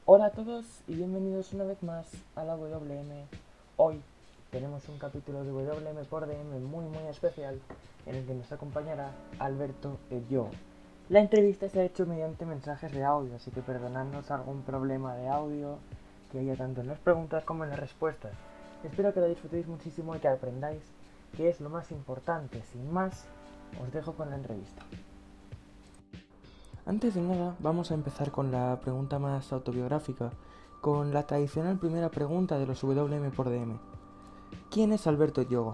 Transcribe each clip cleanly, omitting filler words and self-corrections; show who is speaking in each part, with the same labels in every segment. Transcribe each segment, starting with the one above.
Speaker 1: Hola a todos y bienvenidos una vez más a la WM. Hoy tenemos un capítulo de WM por DM muy especial en el que nos acompañará Alberto el Yo. La entrevista se ha hecho mediante mensajes de audio, así que perdonadnos algún problema de audio que haya tanto en las preguntas como en las respuestas. Espero que lo disfrutéis muchísimo y que aprendáis que es lo más importante. Sin más, os dejo con la entrevista. Antes de nada, vamos a empezar con la pregunta más autobiográfica, con la tradicional primera pregunta de los WM por DM. ¿Quién es Alberto Yogo?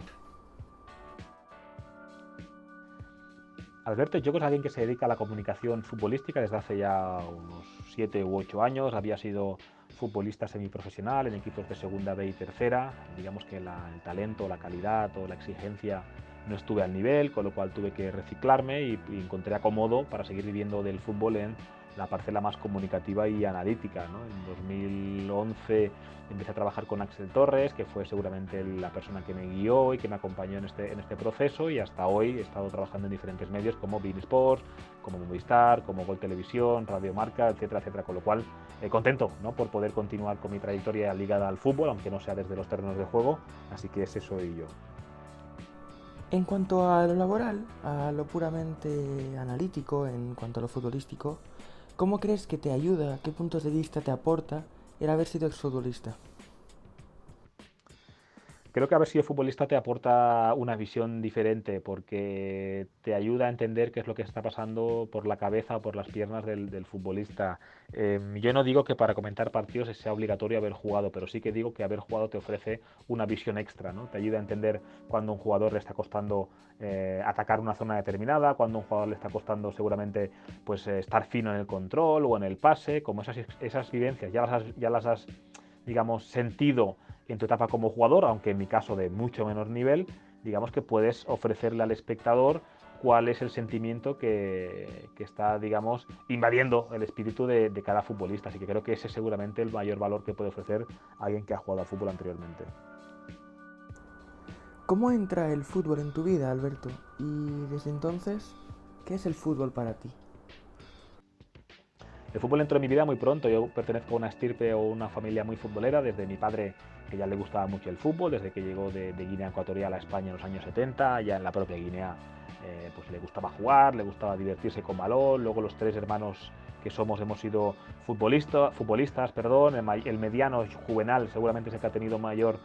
Speaker 2: Alberto Lloco es alguien que se dedica a la comunicación futbolística desde hace ya unos 7 u 8 años. Había sido futbolista semiprofesional en equipos de segunda B y tercera. Digamos que el talento, la calidad o la exigencia no estuve al nivel, con lo cual tuve que reciclarme y encontré acomodo para seguir viviendo del fútbol en la parcela más comunicativa y analítica, ¿no? En 2011 empecé a trabajar con Axel Torres, que fue seguramente la persona que me guió y que me acompañó en este proceso, y hasta hoy he estado trabajando en diferentes medios como Bein Sports, como Movistar, como Gol Televisión, Radio Marca, etcétera, etcétera, con lo cual contento, ¿no?, por poder continuar con mi trayectoria ligada al fútbol, aunque no sea desde los terrenos de juego, así que ese soy yo.
Speaker 1: En cuanto a lo laboral, a lo puramente analítico, en cuanto a lo futbolístico, ¿cómo crees que te ayuda, qué puntos de vista te aporta el haber sido exfutbolista?
Speaker 2: Creo que haber sido futbolista te aporta una visión diferente porque te ayuda a entender qué es lo que está pasando por la cabeza o por las piernas del futbolista. Yo no digo que para comentar partidos sea obligatorio haber jugado, pero sí que digo que haber jugado te ofrece una visión extra, ¿no? Te ayuda a entender cuando a un jugador le está costando atacar una zona determinada, cuando a un jugador le está costando seguramente pues estar fino en el control o en el pase, como esas vivencias ya las has digamos, sentido en tu etapa como jugador, aunque en mi caso de mucho menor nivel, digamos que puedes ofrecerle al espectador cuál es el sentimiento que está, digamos, invadiendo el espíritu de cada futbolista. Así que creo que ese es seguramente el mayor valor que puede ofrecer alguien que ha jugado al fútbol anteriormente.
Speaker 1: ¿Cómo entra el fútbol en tu vida, Alberto? Y desde entonces, ¿qué es el fútbol para ti?
Speaker 2: El fútbol entró en mi vida muy pronto. Yo pertenezco a una estirpe o una familia muy futbolera, desde mi padre, que ya le gustaba mucho el fútbol, desde que llegó de Guinea Ecuatorial a España en los años 70, ya en la propia Guinea pues le gustaba jugar, le gustaba divertirse con balón. Luego los tres hermanos que somos hemos sido futbolistas, perdón. El mediano Juvenal seguramente es el que ha tenido mayor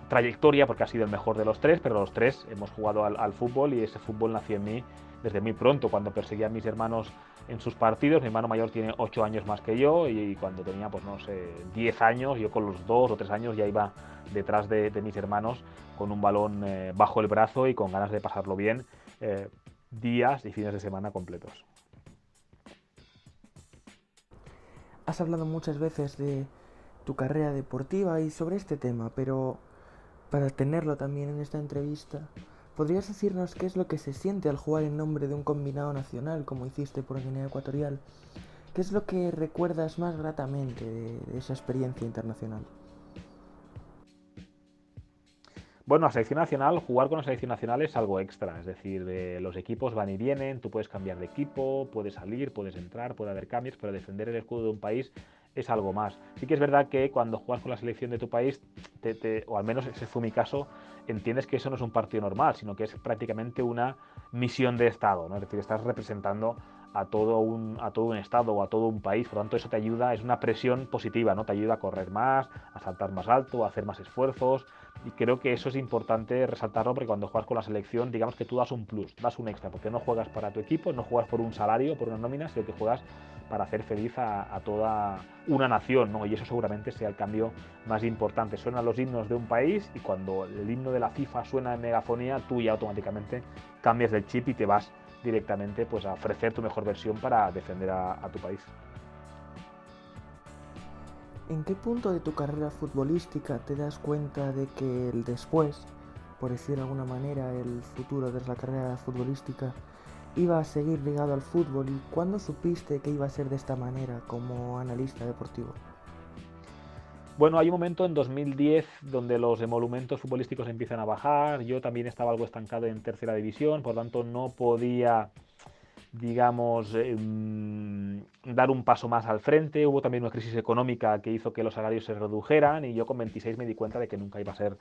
Speaker 2: trayectoria porque ha sido el mejor de los tres, pero los tres hemos jugado al fútbol y ese fútbol nació en mí desde muy pronto, cuando perseguía a mis hermanos en sus partidos. Mi hermano mayor tiene 8 años más que yo y cuando tenía, pues no sé, 10 años, yo con los 2 o 3 años ya iba detrás de mis hermanos con un balón bajo el brazo y con ganas de pasarlo bien días y fines de semana completos.
Speaker 1: Has hablado muchas veces de tu carrera deportiva y sobre este tema, pero para tenerlo también en esta entrevista, ¿podrías decirnos qué es lo que se siente al jugar en nombre de un combinado nacional como hiciste por Guinea Ecuatorial? ¿Qué es lo que recuerdas más gratamente de esa experiencia internacional?
Speaker 2: Bueno, la selección nacional, jugar con la selección nacional es algo extra, es decir, los equipos van y vienen, tú puedes cambiar de equipo, puedes salir, puedes entrar, puede haber cambios, pero defender el escudo de un país es algo más. Sí que es verdad que cuando juegas con la selección de tu país, o al menos ese fue mi caso, entiendes que eso no es un partido normal, sino que es prácticamente una misión de Estado, ¿no? Es decir, estás representando a todo un Estado o a todo un país, por lo tanto eso te ayuda, es una presión positiva, ¿no? Te ayuda a correr más, a saltar más alto, a hacer más esfuerzos, y creo que eso es importante resaltarlo porque cuando juegas con la selección, digamos que tú das un plus, das un extra, porque no juegas para tu equipo, no juegas por un salario, por una nómina, sino que juegas para hacer feliz a toda una nación, ¿no? Y eso seguramente sea el cambio más importante. Suenan los himnos de un país y cuando el himno de la FIFA suena en megafonía, tú ya automáticamente cambias del chip y te vas directamente pues, a ofrecer tu mejor versión para defender a tu país.
Speaker 1: ¿En qué punto de tu carrera futbolística te das cuenta de que el después, por decir de alguna manera, el futuro de la carrera futbolística, iba a seguir ligado al fútbol y cuándo supiste que iba a ser de esta manera como analista deportivo?
Speaker 2: Bueno, hay un momento en 2010 donde los emolumentos futbolísticos empiezan a bajar. Yo también estaba algo estancado en tercera división, por lo tanto no podía digamos, dar un paso más al frente. Hubo también una crisis económica que hizo que los salarios se redujeran y yo con 26 me di cuenta de que nunca iba a ser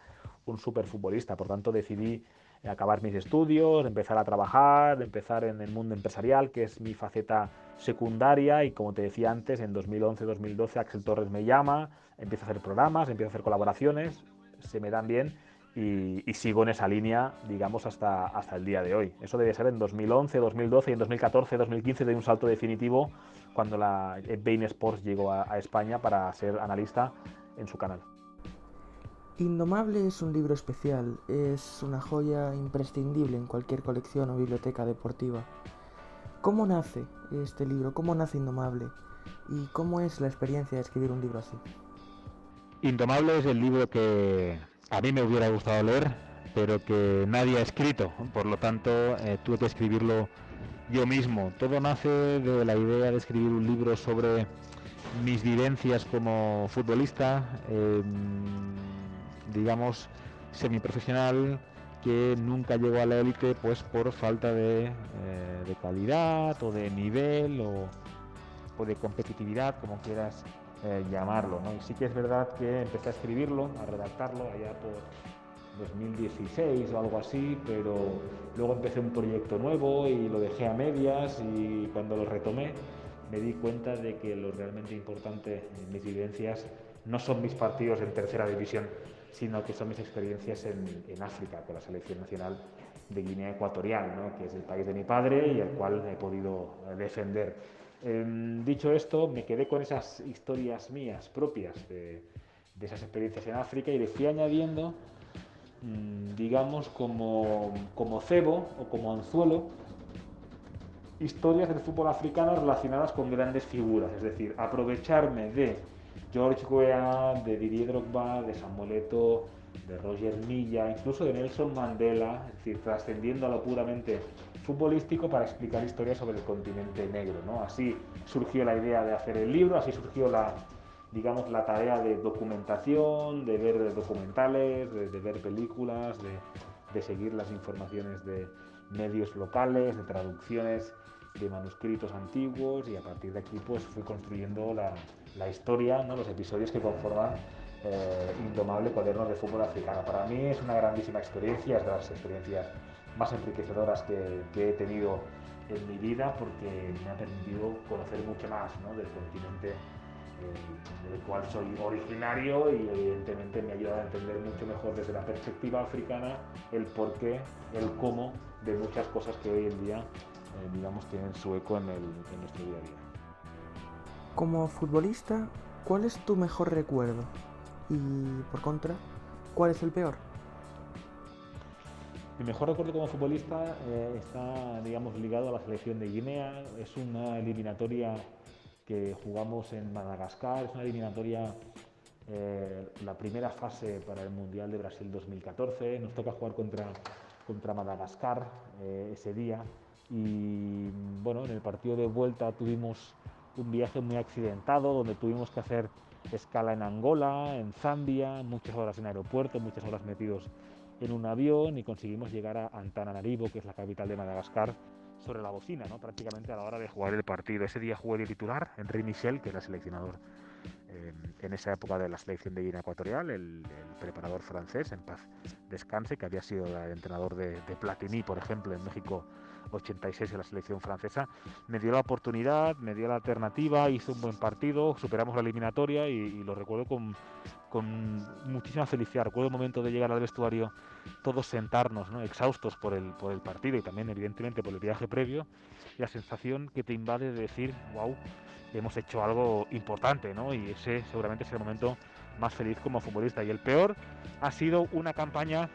Speaker 2: un superfutbolista. Por tanto, decidí acabar mis estudios, empezar a trabajar, empezar en el mundo empresarial, que es mi faceta secundaria, y como te decía antes, en 2011-2012 Axel Torres me llama, empiezo a hacer programas, empiezo a hacer colaboraciones, se me dan bien y sigo en esa línea, digamos, hasta el día de hoy. Eso debe ser en 2011, 2012 y en 2014, 2015 de un salto definitivo cuando la Bein Sports llegó a España para ser analista en su canal.
Speaker 1: Indomable es un libro especial, es una joya imprescindible en cualquier colección o biblioteca deportiva. ¿Cómo nace este libro? ¿Cómo nace Indomable? ¿Y cómo es la experiencia de escribir un libro así?
Speaker 2: Indomable es el libro que a mí me hubiera gustado leer, pero que nadie ha escrito. Por lo tanto, tuve que escribirlo yo mismo. Todo nace de la idea de escribir un libro sobre mis vivencias como futbolista, digamos, semiprofesional, que nunca llegó a la élite pues por falta de calidad o de nivel o de competitividad, como quieras llamarlo, ¿no? Y sí que es verdad que empecé a escribirlo, a redactarlo allá por 2016 o algo así, pero luego empecé un proyecto nuevo y lo dejé a medias, y cuando lo retomé me di cuenta de que lo realmente importante en mis vivencias no son mis partidos en tercera división, sino que son mis experiencias en África con la selección nacional de Guinea Ecuatorial, ¿no? Que es el país de mi padre y el cual he podido defender. Dicho esto, me quedé con esas historias mías propias de esas experiencias en África y le fui añadiendo, digamos, como cebo o como anzuelo, historias del fútbol africano relacionadas con grandes figuras, es decir, aprovecharme de George Weah, de Didier Drogba, de Samuel Eto'o, de Roger Milla, incluso de Nelson Mandela, es decir, trascendiendo a lo puramente futbolístico para explicar historias sobre el continente negro, ¿no? Así surgió la idea de hacer el libro, así surgió digamos, la tarea de documentación, de ver documentales, de ver películas, de seguir las informaciones de medios locales, de traducciones de manuscritos antiguos, y a partir de aquí pues fui construyendo la historia, ¿no? Los episodios que conforman Indomable, Cuadernos de Fútbol Africano. Para mí es una grandísima experiencia, es de las experiencias más enriquecedoras que he tenido en mi vida, porque me ha permitido conocer mucho más, ¿no? Del continente del cual soy originario, y evidentemente me ha ayudado a entender mucho mejor desde la perspectiva africana el porqué, el cómo de muchas cosas que hoy en día digamos, tienen su eco en nuestro día a día.
Speaker 1: Como futbolista, ¿cuál es tu mejor recuerdo? Y por contra, ¿cuál es el peor?
Speaker 2: Mi mejor recuerdo como futbolista está, digamos, ligado a la selección de Guinea. Es una eliminatoria que jugamos en Madagascar, es una eliminatoria, la primera fase para el Mundial de Brasil 2014. Nos toca jugar contra Madagascar ese día. Y bueno, en el partido de vuelta tuvimos un viaje muy accidentado, donde tuvimos que hacer escala en Angola, en Zambia, muchas horas en aeropuerto, muchas horas metidos en un avión, y conseguimos llegar a Antananarivo, que es la capital de Madagascar, sobre la bocina, ¿no? Prácticamente a la hora de jugar el partido. Ese día jugué de titular Henri Michel, que era seleccionador en esa época de la selección de Guinea Ecuatorial, el preparador francés, en paz descanse, que había sido el entrenador de Platini, por ejemplo, en México 86 en la selección francesa. Me dio la oportunidad, me dio la alternativa, hizo un buen partido, superamos la eliminatoria y lo recuerdo con muchísima felicidad. Recuerdo el momento de llegar al vestuario, todos sentarnos, ¿no? Exhaustos por el partido y también evidentemente por el viaje previo, y la sensación que te invade de decir, wow, hemos hecho algo importante, ¿no? Y ese seguramente es el momento más feliz como futbolista. Y el peor ha sido una campaña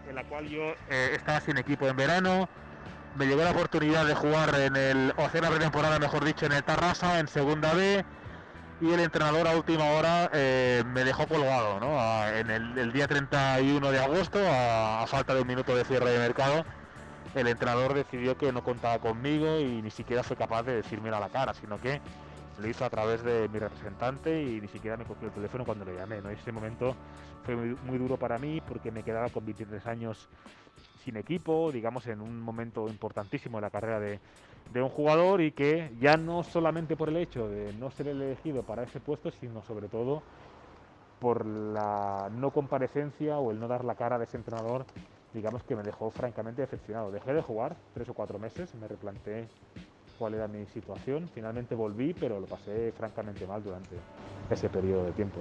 Speaker 2: en la cual yo estaba sin equipo en verano. Me llegó la oportunidad de jugar o hacer la pretemporada, mejor dicho, en el Tarrasa, en Segunda B, y el entrenador a última hora me dejó colgado, ¿no? En el día 31 de agosto, a falta de un minuto de cierre de mercado, el entrenador decidió que no contaba conmigo y ni siquiera fue capaz de decírmelo a la cara, sino que lo hizo a través de mi representante y ni siquiera me cogió el teléfono cuando le llamé, ¿no? Ese momento fue muy duro para mí porque me quedaba con 23 años sin equipo, digamos en un momento importantísimo en la carrera de un jugador, y que ya no solamente por el hecho de no ser elegido para ese puesto, sino sobre todo por la no comparecencia o el no dar la cara de ese entrenador, digamos que me dejó francamente decepcionado. Dejé de jugar 3 o 4 meses, me replanteé cuál era mi situación, finalmente volví, pero lo pasé francamente mal durante ese periodo de tiempo.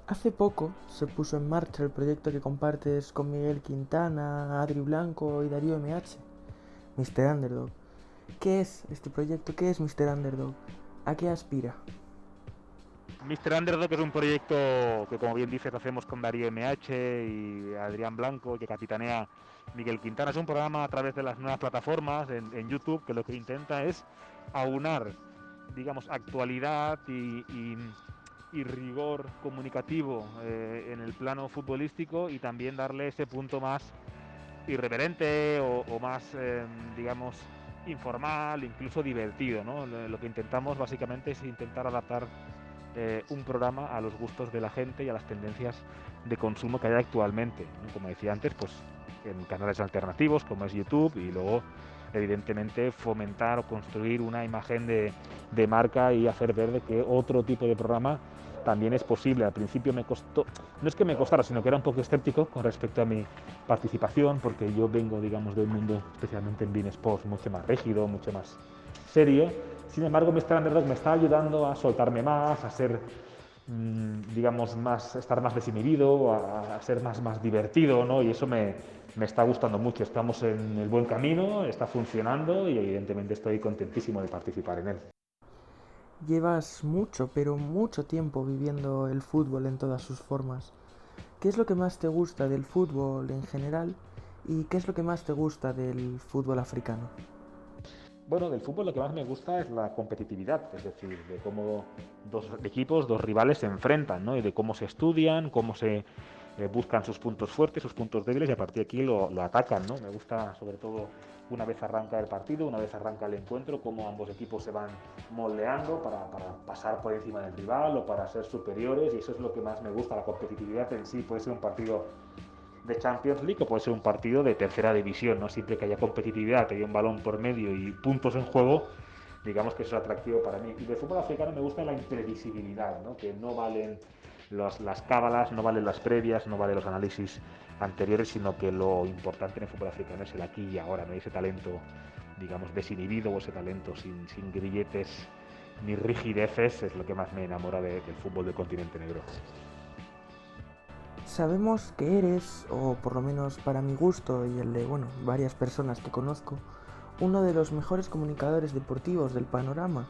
Speaker 1: Hace poco se puso en marcha el proyecto que compartes con Miguel Quintana, Adri Blanco y Darío MH, Mr. Underdog. ¿Qué es este proyecto? ¿Qué es Mr. Underdog? ¿A qué aspira?
Speaker 2: Mr. Underdog es un proyecto que, como bien dices, hacemos con Darío MH y Adrián Blanco, que capitanea Miguel Quintana. Es un programa a través de las nuevas plataformas en YouTube, que lo que intenta es aunar, digamos, actualidad y rigor comunicativo en el plano futbolístico, y también darle ese punto más irreverente o más, digamos, informal, incluso divertido, ¿no? Lo que intentamos básicamente es intentar adaptar un programa a los gustos de la gente y a las tendencias de consumo que hay actualmente, ¿no? Como decía antes, pues en canales alternativos como es YouTube, y luego evidentemente fomentar o construir una imagen de marca y hacer ver de que otro tipo de programa también es posible. Al principio me costó, no es que me costara, sino que era un poco escéptico con respecto a mi participación, porque yo vengo, digamos, de un mundo, especialmente en beIN Sports, mucho más rígido, mucho más serio. Sin embargo, Mr. Underdog me está ayudando a soltarme más, a ser, digamos, estar más desinhibido, a ser más divertido, ¿no? Y eso me está gustando mucho. Estamos en el buen camino, está funcionando y evidentemente estoy contentísimo de participar en él.
Speaker 1: Llevas mucho, pero mucho tiempo viviendo el fútbol en todas sus formas. ¿Qué es lo que más te gusta del fútbol en general y qué es lo que más te gusta del fútbol africano?
Speaker 2: Bueno, del fútbol lo que más me gusta es la competitividad, es decir, de cómo dos equipos, dos rivales se enfrentan, ¿no? Y de cómo se estudian, cómo se buscan sus puntos fuertes, sus puntos débiles, y a partir de aquí lo atacan, ¿no? Me gusta sobre todo una vez arranca el partido, una vez arranca el encuentro, cómo ambos equipos se van moldeando para pasar por encima del rival o para ser superiores, y eso es lo que más me gusta, la competitividad en sí. Puede ser un partido de Champions League o puede ser un partido de tercera división, ¿no? Siempre que haya competitividad, que haya un balón por medio y puntos en juego, digamos que eso es atractivo para mí. Y del fútbol africano me gusta la imprevisibilidad, ¿no? Que no valen las cábalas, no valen las previas, no valen los análisis anteriores, sino que lo importante en el fútbol africano es el aquí y ahora, ¿no? Ese talento, digamos, desinhibido, o ese talento sin grilletes ni rigideces, es lo que más me enamora del fútbol del continente negro.
Speaker 1: Sabemos que eres, o por lo menos para mi gusto y el de, bueno, varias personas que conozco, uno de los mejores comunicadores deportivos del panorama.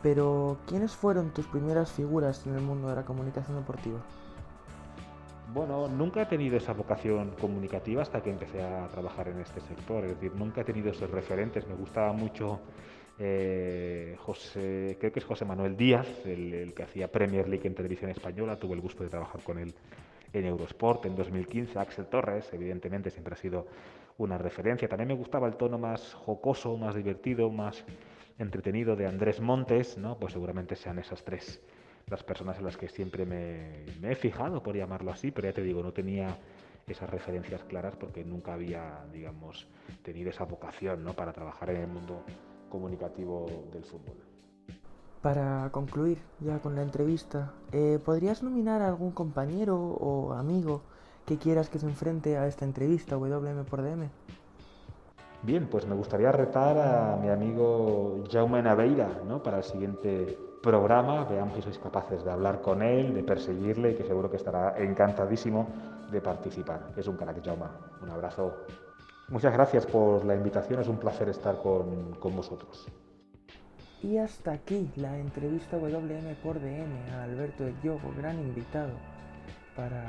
Speaker 1: Pero, ¿quiénes fueron tus primeras figuras en el mundo de la comunicación deportiva?
Speaker 2: Bueno, nunca he tenido esa vocación comunicativa hasta que empecé a trabajar en este sector, es decir, nunca he tenido esos referentes. Me gustaba mucho creo que es José Manuel Díaz, el que hacía Premier League en televisión española. Tuve el gusto de trabajar con él en Eurosport en 2015. Axel Torres, evidentemente, siempre ha sido una referencia. También me gustaba el tono más jocoso, más divertido, más entretenido de Andrés Montes, ¿no? Pues seguramente sean esas tres las personas en las que siempre me he fijado, por llamarlo así, pero ya te digo, no tenía esas referencias claras porque nunca había, digamos, tenido esa vocación, ¿no? Para trabajar en el mundo comunicativo del fútbol.
Speaker 1: Para concluir ya con la entrevista, ¿podrías nominar a algún compañero o amigo que quieras que se enfrente a esta entrevista WM por DM?
Speaker 2: Bien, pues me gustaría retar a mi amigo Jaume Naveira, ¿no? Para el siguiente programa. Veamos si sois capaces de hablar con él, de perseguirle, y que seguro que estará encantadísimo de participar. Es un crack, Jaume. Un abrazo. Muchas gracias por la invitación, es un placer estar con vosotros.
Speaker 1: Y hasta aquí la entrevista WM por DM a Alberto de Diogo, gran invitado para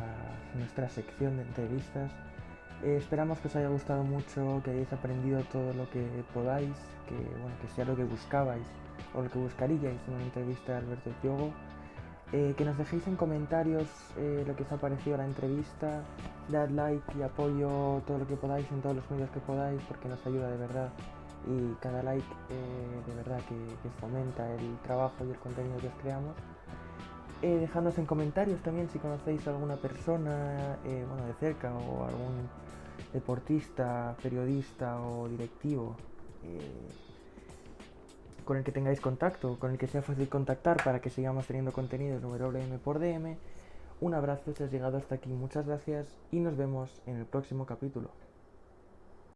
Speaker 1: nuestra sección de entrevistas. Esperamos que os haya gustado mucho, que hayáis aprendido todo lo que podáis, que, bueno, que sea lo que buscabais o lo que buscaríais en una entrevista de Alberto de Diogo. Que nos dejéis en comentarios lo que os ha parecido la entrevista, dad like y apoyo todo lo que podáis en todos los medios que podáis, porque nos ayuda de verdad y cada like de verdad que fomenta el trabajo y el contenido que os creamos. Dejadnos en comentarios también si conocéis a alguna persona bueno, de cerca, o algún deportista, periodista o directivo con el que tengáis contacto, con el que sea fácil contactar para que sigamos teniendo contenido en WM por DM. Un abrazo si has llegado hasta aquí, muchas gracias y nos vemos en el próximo capítulo.